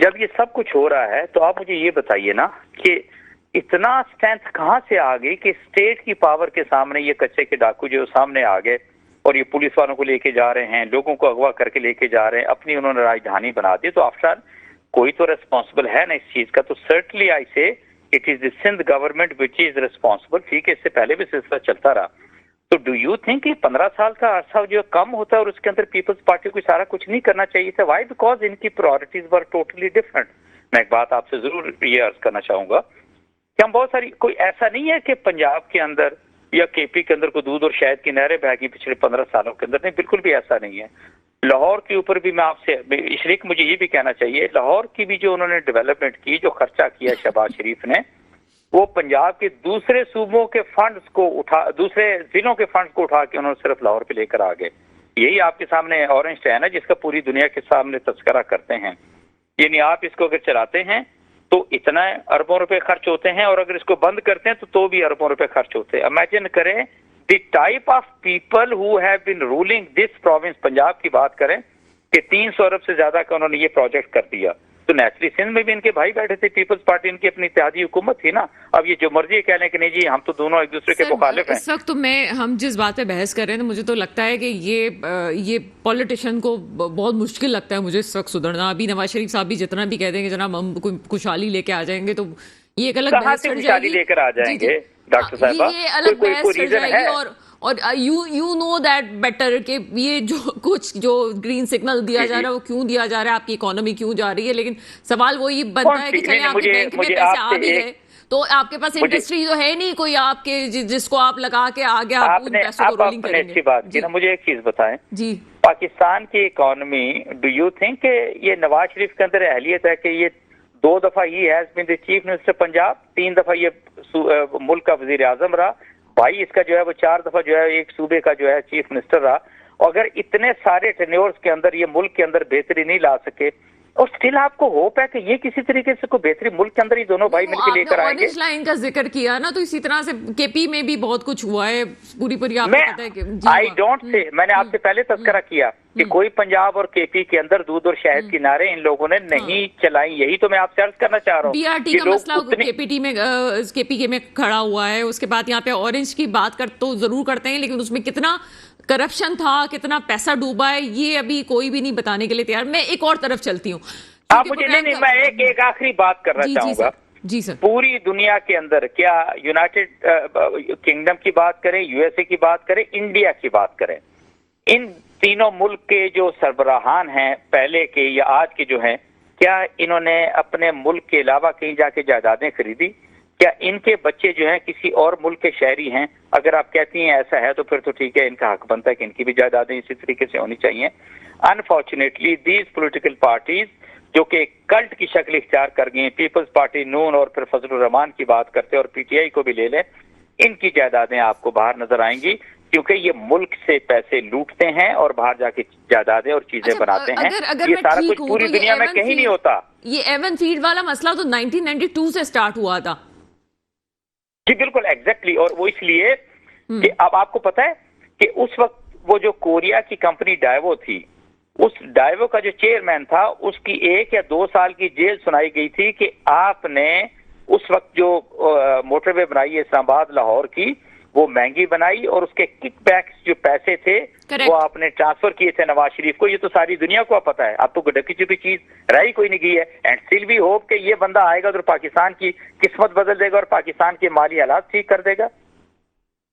जब ये सब कुछ हो रहा है तो आप मुझे ये बताइए ना कि इतना स्ट्रेंथ कहाँ से आ गई कि स्टेट की पावर के सामने ये कच्चे के डाकू जो सामने आ गए और ये पुलिस वालों को लेके जा रहे हैं, लोगों को अगवा करके लेके जा रहे हैं, अपनी उन्होंने राजधानी बना दी। तो आफ्टर कोई तो रिस्पॉन्सिबल है ना इस चीज का। तो certainly I say it is the Sindh government which is responsible. ठीक है, इससे पहले भी सिलसिला चलता रहा। तो डू यू थिंक कि 15 साल का अरसा जो कम होता है और उसके अंदर पीपल्स पार्टी को सारा कुछ नहीं करना चाहिए था? वाई? बिकॉज इनकी प्रायोरिटीज वर टोटली डिफरेंट। मैं एक बात आपसे जरूर ये अर्ज करना चाहूंगा कि हम बहुत सारी, कोई ऐसा नहीं है कि पंजाब के अंदर या केपी के अंदर को दूध और शहद की नहरें बह गई पिछले 15 सालों के अंदर। नहीं, बिल्कुल भी ऐसा नहीं है। लाहौर के ऊपर भी मैं आपसे इशरीक मुझे ये भी कहना चाहिए, लाहौर की भी जो उन्होंने डेवलपमेंट की, जो खर्चा किया शहबाज शरीफ ने, वो पंजाब के दूसरे सूबों के फंड्स को उठा, दूसरे जिलों के फंड्स को उठा के उन्होंने सिर्फ लाहौर पे लेकर आ गए। यही आपके सामने ऑरेंज ट्रेन है जिसका पूरी दुनिया के सामने तस्करा करते हैं। यानी आप इसको अगर चलाते हैं तो इतना अरबों रुपए खर्च होते हैं और अगर इसको बंद करते हैं तो भी अरबों रुपए खर्च होते हैं। इमेजिन करें the type of people who have been ruling this province. Punjab की बात करें कि 300 अरब से ज्यादा का उन्होंने ये प्रोजेक्ट कर दिया। तो नेचुरली सिंध में भी इनके भाई बैठे थे, पीपल्स पार्टी इनकी अपनी इत्तेहादी हुकूमत थी ना। अब ये जो मर्जी कह लें कि नहीं जी हम तो दोनों एक दूसरे के मुखालिफ हैं। इस वक्त तो हम जिस बात पे बहस कर रहे हैं तो मुझे तो लगता है कि ये पॉलिटिशियन को बहुत मुश्किल लगता है मुझे इस वक्त सुधरना। अभी नवाज शरीफ साहब भी जितना भी कह देंगे जनाब हम कोई खुशहाली लेके आ जाएंगे, तो ये एक अलग बहस चढ़ जाएगी। लेकर आ जाएंगे डॉक्टर साहब, ये अलग बहस चढ़ जाएगी। और यू नो दैट बेटर कि ये जो ग्रीन सिग्नल दिया जा रहा है वो क्यों दिया जा रहा है, आपकी इकोनॉमी क्यों जा रही है। लेकिन सवाल वो ये बनता है कि चले आपके बैंक में पैसे आ भी गए तो आपके पास इंडस्ट्री तो है नहीं कोई आपके जिसको आप लगा के आगे आप उन पैसों को रोलिंग करेंगे। अच्छी बात की ना, मुझे एक चीज बताएं जी, पाकिस्तान की इकोनॉमी, डू यू थिंक ये नवाज शरीफ के अंदर अहलियत है कि ये 2 दफा ही has been the chief minister Punjab, 3 दफा ये मुल्क का वजीर आजम रहा, भाई इसका जो है वो 4 दफा जो है एक सूबे का जो है चीफ मिनिस्टर रहा। और अगर इतने सारे टेन्योर्स के अंदर ये मुल्क के अंदर बेहतरी नहीं ला सके और स्टिल आपको होप है कि ये किसी तरीके से कोई बेहतरी मुल्क के अंदर ही दोनों भाई मिलकर लेकर आएंगे। ऑरेंज लाइन का जिक्र किया ना, तो इसी तरह से केपी में भी बहुत कुछ हुआ है, पूरी आपको पता है कि आई डोंट से, मैंने आपसे पहले तस्करा किया कि कोई पंजाब और केपी के अंदर दूध और शहद की नारे इन लोगों ने नहीं चलाई। यही तो मैं आपसे अर्ज करना चाह रहा हूँ। बीआरटी का मसला केपी में खड़ा हुआ है। उसके बाद यहाँ पे ऑरेंज की बात तो जरूर करते हैं, लेकिन उसमें कितना करप्शन था, कितना पैसा डूबा है, ये अभी कोई भी नहीं बताने के लिए तैयार। मैं एक और तरफ चलती हूँ। आप मुझे नहीं, मैं एक आखिरी बात करना चाहूंगा। जी सर। पूरी दुनिया के अंदर, क्या यूनाइटेड किंगडम की बात करें, यूएसए की बात करें, इंडिया की बात करें, इन तीनों मुल्क के जो सरबराहान हैं पहले के या आज के जो हैं, क्या इन्होंने अपने मुल्क के अलावा कहीं जाके जायदादें खरीदी? क्या इनके बच्चे जो हैं किसी और मुल्क के शहरी हैं? अगर आप कहती हैं ऐसा है तो फिर तो ठीक है, इनका हक बनता है कि इनकी भी जायदादें इसी तरीके से होनी चाहिए। अनफॉर्चुनेटली दीज पॉलिटिकल पार्टीज जो कि कल्ट की शक्ल इख्तियार कर गई हैं, पीपल्स पार्टी, नून और फिर फजलुर रहमान की बात करते हैं और पीटीआई को भी ले लें, इनकी जायदादें आपको बाहर नजर आएंगी क्योंकि ये मुल्क से पैसे लूटते हैं और बाहर जाके जायदादें और चीजें बनाते हैं। ये सारा कुछ पूरी दुनिया में कहीं नहीं होता। ये एवन फील्ड वाला मसला तो 1992 से स्टार्ट हुआ था। जी बिल्कुल, एग्जैक्टली। और वो इसलिए कि अब आपको पता है कि उस वक्त वो जो कोरिया की कंपनी डाइवो थी, उस डाइवो का जो चेयरमैन था उसकी 1 या 2 साल की जेल सुनाई गई थी कि आपने उस वक्त जो मोटरवे बनाई है इस्लामाबाद लाहौर की, वो महंगी बनाई और उसके किकबैक्स जो पैसे थे Correct. वो आपने ट्रांसफर किए थे नवाज शरीफ को। ये तो सारी दुनिया को पता है, अब तो ढकी छुपी चीज रह ही कोई नहीं गई है। एंड स्टिल वी होप कि ये बंदा आएगा तो पाकिस्तान की किस्मत बदल देगा और पाकिस्तान के माली हालात ठीक कर देगा।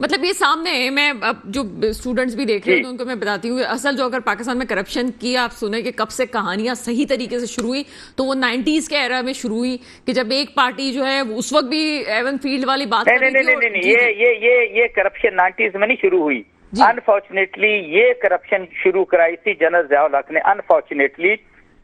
मतलब ये सामने है, मैं अब जो स्टूडेंट्स भी देख रहे हैं जी। तो उनको मैं बताती हूँ, असल जो अगर पाकिस्तान में करप्शन की आप सुने कि कब से कहानियां सही तरीके से शुरू हुई, तो वो 90s के एरा में शुरू हुई कि जब एक पार्टी जो है उस वक्त भी एवन फील्ड वाली बात नहीं कर रही नहीं थी नहीं और- नहीं, जी, ये करप्शन 90s में नहीं शुरू हुई। जी। अनफॉर्चुनेटली ये करप्शन शुरू कराई थी जनरल ज़ियाउल हक ने। अनफॉर्चुनेटली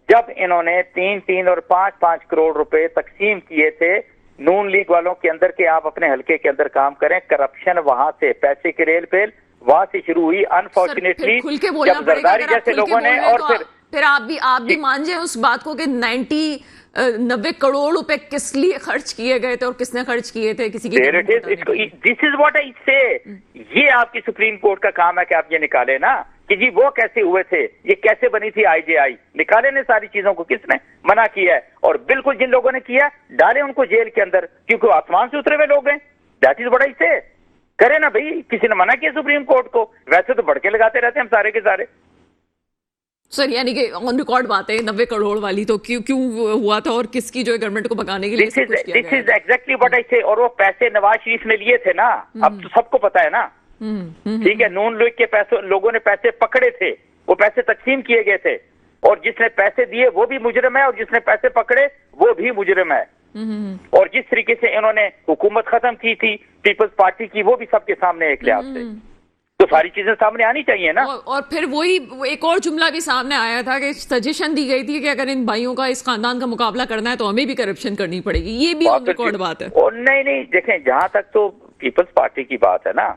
जब इन्होंने 3-3 और 5-5 करोड़ रुपए तकसीम किए थे नून लीग वालों के अंदर के आप अपने हलके के अंदर काम करें, करप्शन वहां से पैसे की रेल पेल वहां से शुरू हुई। सर, अनफॉर्चुनेटली फिर खुल के बोलना जब पड़ेगा, जरदारी अगर आप जैसे खुल के लोगों ने बोल रहे हैं और तो फिर आप भी मान जाए उस बात को कि 90 करोड़ रुपए किस लिए खर्च किए गए थे और किसने खर्च किए थे, किसी की दिस इज व्हाट आई से। ये आपकी सुप्रीम कोर्ट का काम है कि आप ये निकाले ना कि जी वो कैसे हुए थे, ये कैसे बनी थी IJI, निकाले ने सारी चीजों को, किसने मना किया है। और बिल्कुल जिन लोगों ने किया डाले उनको जेल के अंदर, क्योंकि वो आसमान से उतरे हुए लोग हैं। दैट इज व्हाट आई से। करे ना भाई, किसी ने मना किया सुप्रीम कोर्ट को? वैसे तो भड़के लगाते रहते हैं हम सारे के सारे। सर यानी कि ऑन रिकॉर्ड बात है 90 करोड़ वाली, तो क्यों हुआ था और किसकी जो है गवर्नमेंट को भगाने के लिए सब कुछ किया दिस गया इज एग्जैक्टली व्हाट आई से। और वो पैसे नवाज शरीफ ने लिए थे ना, अब तो सबको पता है ना। ठीक है, नून लीग के पैसे लोगों ने पैसे पकड़े थे, वो पैसे तकसीम किए गए थे, और जिसने पैसे दिए वो भी मुजरिम है और जिसने पैसे पकड़े वो भी मुजरिम है। और जिस तरीके से इन्होंने हुकूमत खत्म की थी पीपल्स पार्टी की, वो भी सबके सामने एक लिहाज से। तो सारी चीजें सामने आनी चाहिए ना। और फिर वही एक और जुमला भी सामने आया था कि सजेशन दी गई थी कि अगर इन भाइयों का इस खानदान का मुकाबला करना है तो हमें भी करप्शन करनी पड़ेगी। ये भी ऑन रिकॉर्ड बात है। और नहीं देखें, जहां तक तो पीपल्स पार्टी की बात है ना,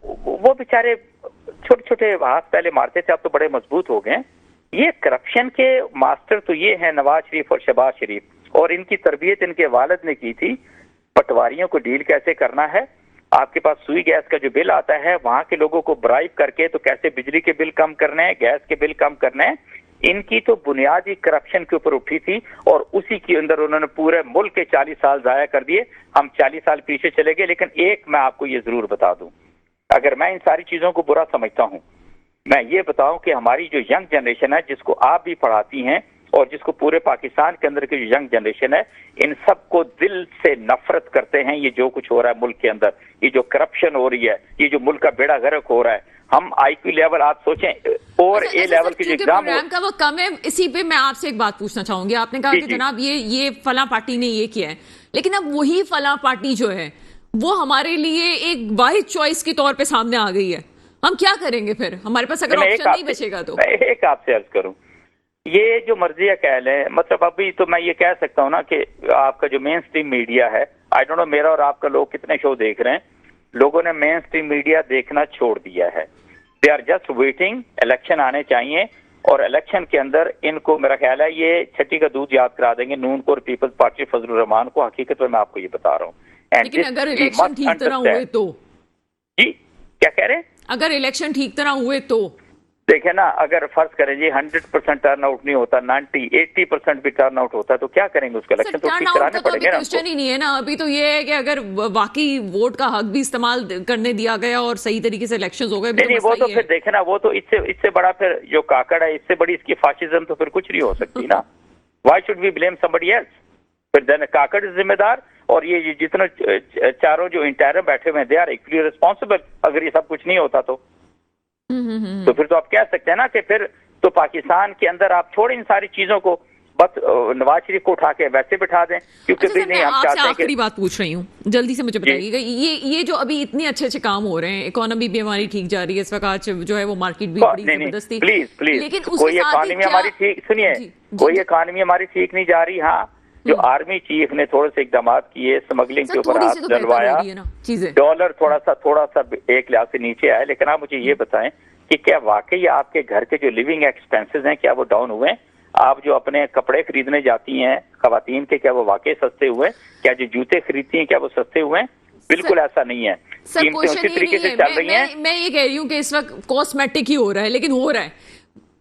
वो बेचारे छोटे छोटे हाथ पहले मारते थे, अब तो बड़े मजबूत हो गए। ये करप्शन के मास्टर तो ये है नवाज शरीफ और शहबाज शरीफ, और इनकी तरबियत इनके वालिद ने की थी। पटवारियों को डील कैसे करना है, आपके पास सुई गैस का जो बिल आता है वहां के लोगों को ब्राइब करके तो कैसे बिजली के बिल कम करने हैं, गैस के बिल कम करने हैं। इनकी तो बुनियादी करप्शन के ऊपर उठी थी और उसी के अंदर उन्होंने पूरे मुल्क के 40 साल जाया कर दिए। हम 40 साल पीछे चले गए। लेकिन एक मैं आपको ये जरूर बता दूं, अगर मैं इन सारी चीजों को बुरा समझता हूं, मैं ये बताऊं कि हमारी जो यंग जनरेशन है, जिसको आप भी पढ़ाती हैं और जिसको पूरे पाकिस्तान के अंदर की जो यंग जनरेशन है, इन सबको दिल से नफरत करते हैं। ये जो कुछ हो रहा है मुल्क के अंदर, ये जो करप्शन हो रही है, ये जो मुल्क का बेड़ा गर्क हो रहा है, हम IQ लेवल आप सोचें और A लेवल के जो एग्जाम प्रोग्राम का वो कम है, इसी पे मैं आपसे एक बात पूछना चाहूंगी। आपने कहा कि जनाब ये फला पार्टी ने ये किया है, लेकिन अब वही फला पार्टी जो है वो हमारे लिए एक वाहिद चॉइस के तौर पे सामने आ गई है। हम क्या करेंगे फिर? हमारे पास अगर ऑप्शन नहीं बचेगा तो। मैं एक आपसे अर्ज करूं, ये जो मर्जी है कह लें, मतलब अभी तो मैं ये कह सकता हूं ना कि आपका जो मेन स्ट्रीम मीडिया है, आई डोंट नो मेरा और आपका लोग कितने शो देख रहे हैं, लोगों ने मेन स्ट्रीम मीडिया देखना छोड़ दिया है। They are just waiting, election आने चाहिए और इलेक्शन के अंदर इनको मेरा ख्याल है ये छठी का दूध याद करा देंगे नून को और पीपल्स पार्टी फजलुर रहमान को। हकीकत में मैं आपको ये बता रहा हूँ। लेकिन अगर इलेक्शन ठीक तरह हुए तो? जी क्या कह रहे हैं? अगर इलेक्शन ठीक तरह हुए तो देखे ना, अगर फर्ज करें जी 100% टर्न आउट नहीं होता, 90-80% भी टर्न आउट होता तो क्या करेंगे? उसका इलेक्शन तो ठीक कराने पड़ेंगे ना। क्वेश्चन ही नहीं है ना, अभी तो ये है कि अगर वाकई वोट का हक भी इस्तेमाल करने दिया गया और सही तरीके से इलेक्शन हो गए, नहीं वो तो फिर देखे ना, वो तो इससे बड़ा फिर जो काकड़ है, इससे बड़ी इसकी फाशिज्म तो फिर कुछ नहीं हो सकती ना। Why should we blame somebody else? फिर देन काकड़ जिम्मेदार और ये जितने चारों जो इंटायर बैठे हुए हैं दे आर इक्वली रिस्पॉन्सिबल अगर ये सब कुछ नहीं होता तो। तो फिर तो आप कह सकते हैं ना कि फिर तो पाकिस्तान के अंदर आप छोड़े इन सारी चीजों को, बस नवाज शरीफ को उठा के वैसे बिठा दें, क्योंकि अच्छा, नहीं हम चाहते हैं। आखिरी बात पूछ रही हूँ, जल्दी से मुझे बताइएगा, ये जो अभी इतने अच्छे अच्छे काम हो रहे हैं, इकोनॉमी भी हमारी ठीक जा रही है इस वक्त, आज जो है वो मार्केट भी बड़ी जबरदस्ती, प्लीज लेकिन कोई इकोनॉमी हमारी ठीक, सुनिए, कोई इकोनॉमी हमारी ठीक नहीं जा रही। हाँ, जो आर्मी चीफ ने थोड़े से इकदाम किए, स्मगलिंग के ऊपर हाथ डलवाया, डॉलर थोड़ा सा एक लिहाज से नीचे आया। लेकिन आप मुझे ये बताएं कि क्या वाकई आपके घर के जो लिविंग एक्सपेंसेस हैं क्या वो डाउन हुए? आप जो अपने कपड़े खरीदने जाती हैं खवातीन के, क्या वो वाकई सस्ते हुए? क्या जो जूते खरीदती हैं क्या वो सस्ते हुए? बिल्कुल ऐसा नहीं है। कीमतें उसी तरीके से चल रही हैं। मैं ये कह रही हूँ कि इस वक्त कॉस्मेटिक ही हो रहा है, लेकिन हो रहा है।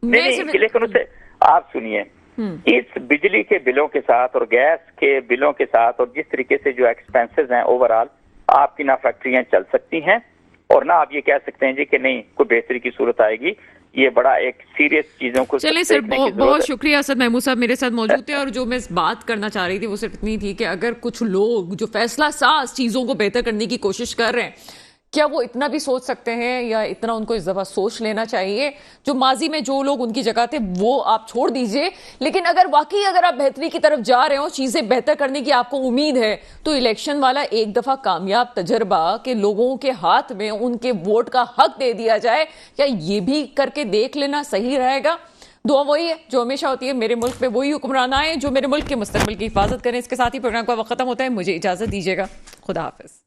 लेकिन उसे आप सुनिए, इस बिजली के बिलों के साथ और गैस के बिलों के साथ और जिस तरीके से जो एक्सपेंसेस हैं ओवरऑल, आपकी ना फैक्ट्रियां चल सकती हैं और ना आप ये कह सकते हैं जी कि नहीं कोई बेहतरी की सूरत आएगी। ये बड़ा एक सीरियस चीजों को चलिए सर, बहुत शुक्रिया। असद महमूद साहब मेरे साथ मौजूद थे और जो मैं बात करना चाह रही थी वो सिर्फ इतनी थी कि अगर कुछ लोग जो फैसला साज चीजों को बेहतर करने की कोशिश कर रहे हैं, क्या वो इतना भी सोच सकते हैं या इतना उनको इस दफा सोच लेना चाहिए? जो माजी में जो लोग उनकी जगह थे वो आप छोड़ दीजिए, लेकिन अगर वाकई अगर आप बेहतरी की तरफ जा रहे हो, चीजें बेहतर करने की आपको उम्मीद है, तो इलेक्शन वाला एक दफा कामयाब तजर्बा के लोगों के हाथ में उनके वोट का हक दे दिया जाए, क्या ये भी करके देख लेना सही रहेगा? दुआ वही है जो हमेशा होती है, मेरे मुल्क में वही हुक्मरान आए जो मेरे मुल्क के मुस्तकबिल की हिफाजत करें। इसके साथ ही प्रोग्राम का वक्त खत्म होता है, मुझे इजाजत दीजिएगा। खुदा हाफिज।